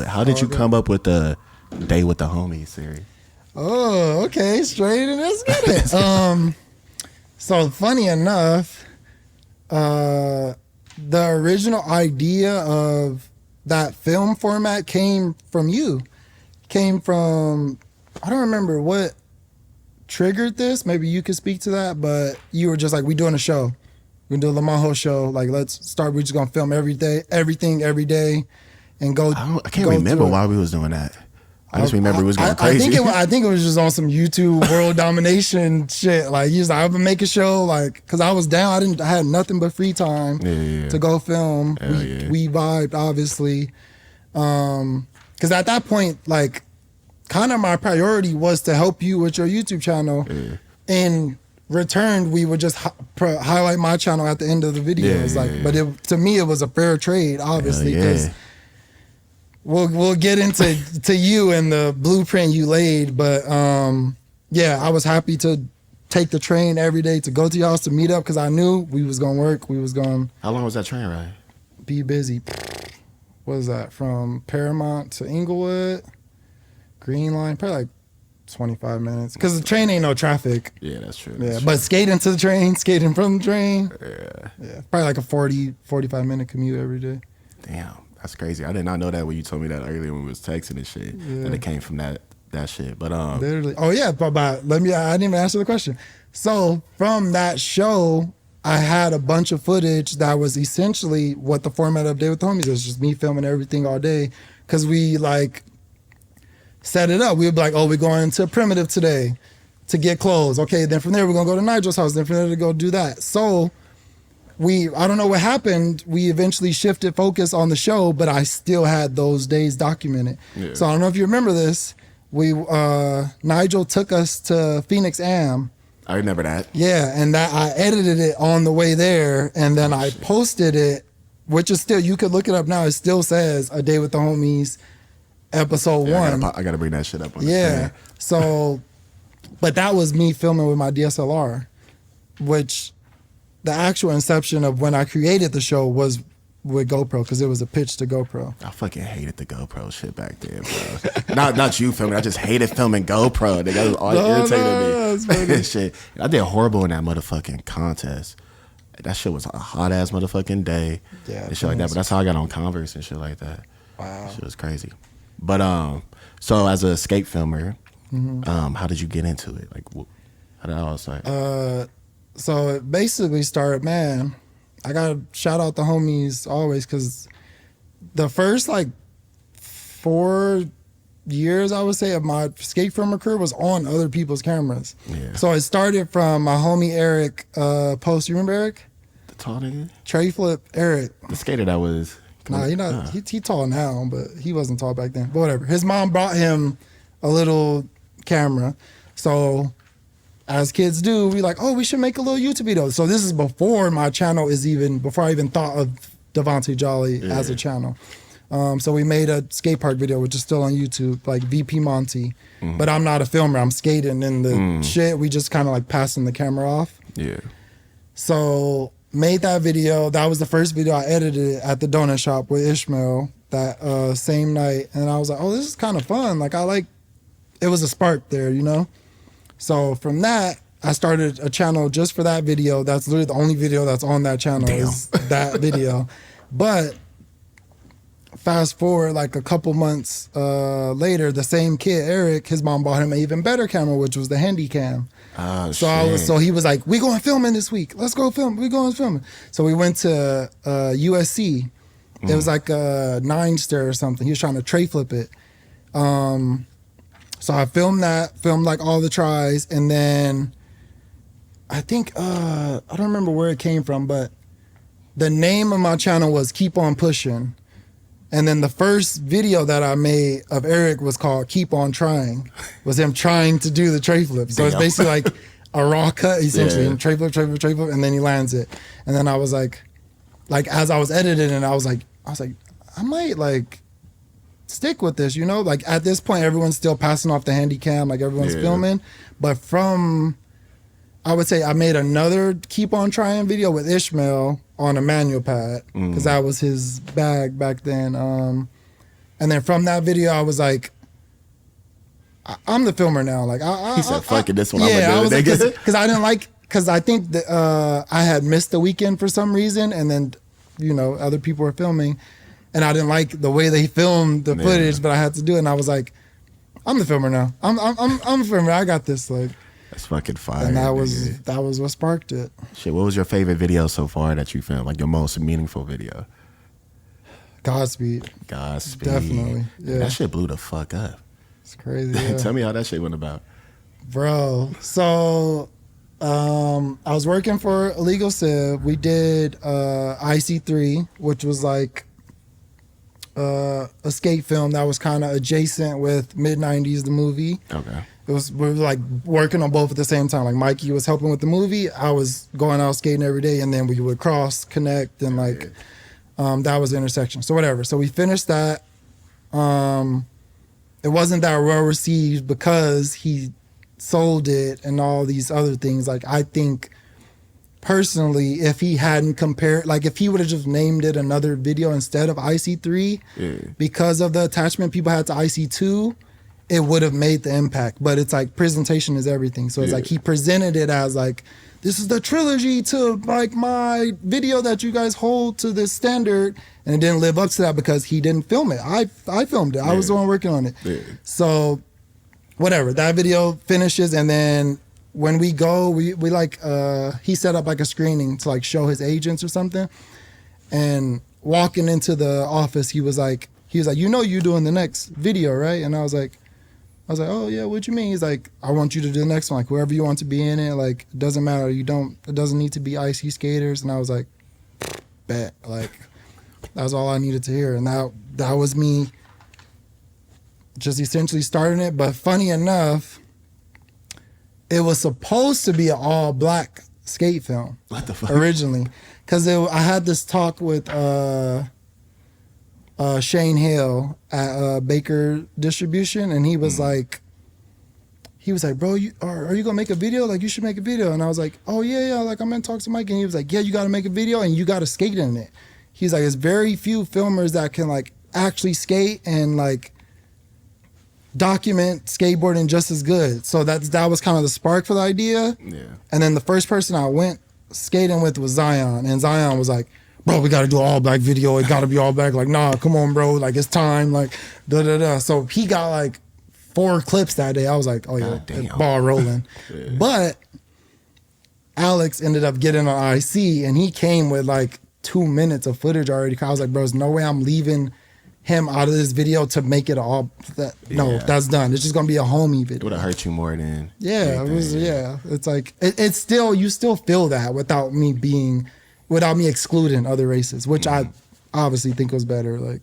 but how did you come up with the Day with the Homies series? Oh, okay, straight and let's get it. So funny enough, the original idea of that film format came from you. Came from, I don't remember what triggered this. Maybe you could speak to that, but you were just like, we doing a show. We're gonna do a Lamont Holt show. Like, let's start. We're just gonna film everything every day, and go. I can't remember why we was doing that. I just remember we was going crazy. I think it was just on some YouTube world domination shit. Like, you was like, I'm gonna make a show, like, cause I was down. I had nothing but free time to go film. We vibed, obviously. Cause at that point, like, kind of my priority was to help you with your YouTube channel. Yeah. In return, we would just highlight my channel at the end of the videos. But to me, it was a fair trade, obviously, because we'll get into you and the blueprint you laid. But I was happy to take the train every day to go to y'all's to meet up because I knew we was gonna work. We was gonna. How long was that train ride? Be busy. What was that, from Paramount to Inglewood? Green Line, probably like 25 minutes. Because the train ain't no traffic. Yeah, that's true. But skating to the train, skating from the train. Yeah. Probably like a 45 minute commute every day. Damn, that's crazy. I did not know that when you told me that earlier when we was texting and shit. Yeah. That it came from that shit. But literally. Oh yeah, but I didn't even answer the question. So from that show, I had a bunch of footage that was essentially what the format of Day with the Homies is, just me filming everything all day. Cause we like set it up. We would be like, oh, we're going to Primitive today to get clothes. Okay, then from there we're gonna go to Nigel's house, then from there to go do that. So I don't know what happened. We eventually shifted focus on the show, but I still had those days documented. Yeah. So I don't know if you remember this. Nigel took us to Phoenix Am. I remember that. Yeah, and that I edited it on the way there, and then I posted it, which is still, you could look it up now. It still says A Day with the Homies, episode 1. I gotta bring that shit up on the screen. So, but that was me filming with my DSLR, which the actual inception of when I created the show was with GoPro, because it was a pitch to GoPro. I fucking hated the GoPro shit back then, bro. not you filming. I just hated filming GoPro. That was all irritated me. Shit. I did horrible in that motherfucking contest. That shit was a hot ass motherfucking day. Yeah, and shit like that. But that's how I got on Converse and shit like that. Wow, that shit was crazy. But so as a skate filmer, how did you get into it? Like, how did that all start? So it basically started, man. I gotta shout out the homies always, because the first like 4 years, I would say, of my skate filmer career was on other people's cameras. Yeah. So it started from my homie Eric Post. You remember Eric? The tall nigga? Tray Flip Eric. The skater that was. Nah, he tall now, but he wasn't tall back then. But whatever. His mom brought him a little camera. So as kids do, we like, oh, we should make a little YouTube video. So this is before my channel before I even thought of Davonte Jolly as a channel. So we made a skate park video, which is still on YouTube, like VP Monty. But I'm not a filmer. I'm skating in the shit. We just kind of like passing the camera off. Yeah. So made that video. That was the first video I edited at the donut shop with Ishmael that same night. And I was like, oh, this is kind of fun. Like, it was a spark there, you know? So from that, I started a channel just for that video. That's literally the only video that's on that channel is that video. But fast forward like a couple months later, the same kid, Eric, his mom bought him an even better camera, which was the Handycam. Oh, so he was like, we going filming this week. Let's go film. We going filming. So we went to USC. It was like a 9-stair or something. He was trying to tray flip it. So I filmed like all the tries, and then I think, I don't remember where it came from, but the name of my channel was Keep On Pushing. And then the first video that I made of Eric was called Keep On Trying, was him trying to do the tray flip. So it's basically like a raw cut, essentially, and tray flip, and then he lands it. And then I was like as I was editing it, I was like, I might like stick with this, you know? Like at this point, everyone's still passing off the Handycam, like everyone's filming. But I would say I made another Keep On Trying video with Ishmael on a manual pad, because that was his bag back then. And then from that video, I was like, I'm the filmer now. Like, He said, fuck it, this one yeah, I'm gonna do, nigga. Because I didn't like, because I think that I had missed the weekend for some reason, and then, you know, other people were filming, and I didn't like the way they filmed the footage, but I had to do it, and I was like, I'm the filmer now. I'm the filmer. I got this. Like, that's fucking fire. And that was what sparked it. Shit, what was your favorite video so far that you filmed? Like your most meaningful video? Godspeed. Definitely. Yeah. That shit blew the fuck up. It's crazy. Yeah. Tell me how that shit went about. Bro, so I was working for Illegal Civ. We did IC3, which was like a skate film that was kind of adjacent with mid-90s, the movie. Okay. We were like working on both at the same time. Like Mikey was helping with the movie. I was going out skating every day, and then we would cross, connect, and like that was the intersection. So whatever. So we finished that. It wasn't that well received because he sold it and all these other things. Like, I think personally, if he hadn't compared, like if he would have just named it another video instead of IC3, because of the attachment people had to IC2, it would have made the impact. But it's like presentation is everything. So it's like he presented it as like, this is the trilogy to like my video that you guys hold to this standard, and it didn't live up to that because he didn't film it. I filmed it. I was the one working on it. So whatever, that video finishes, and then when we go, we like he set up like a screening to like show his agents or something. And walking into the office, he was like, you know, you doing the next video, right? And I was like, oh yeah, what you mean? He's like, I want you to do the next one, like whoever you want to be in it, like it doesn't matter, it doesn't need to be IC skaters. And I was like, bet. Like that was all I needed to hear. And that was me just essentially starting it. But funny enough, it was supposed to be an all black skate film. What the fuck? Originally. Because I had this talk with Shane Hale at Baker Distribution, and he was like, bro, are you gonna make a video? Like, you should make a video. And I was like, oh yeah, like I'm gonna talk to Mike. And he was like, yeah, you gotta make a video and you gotta skate in it. He's like, there's very few filmers that can like actually skate and like document skateboarding just as good. So that was kind of the spark for the idea. Yeah. And then the first person I went skating with was Zion, and Zion was like, bro, we got to do an all black video. It got to be all black. Like, nah, come on, bro. Like, it's time. Like, da-da-da. So he got like 4 clips that day. I was like, oh yeah, ball rolling. But Alex ended up getting on IC, and he came with like 2 minutes of footage already. I was like, bro, there's no way I'm leaving him out of this video to make it all no, that's done. It's just gonna be a homie video. It would have hurt you more than anything. It was it's like it's still, you still feel that without me excluding other races, which I obviously think was better. Like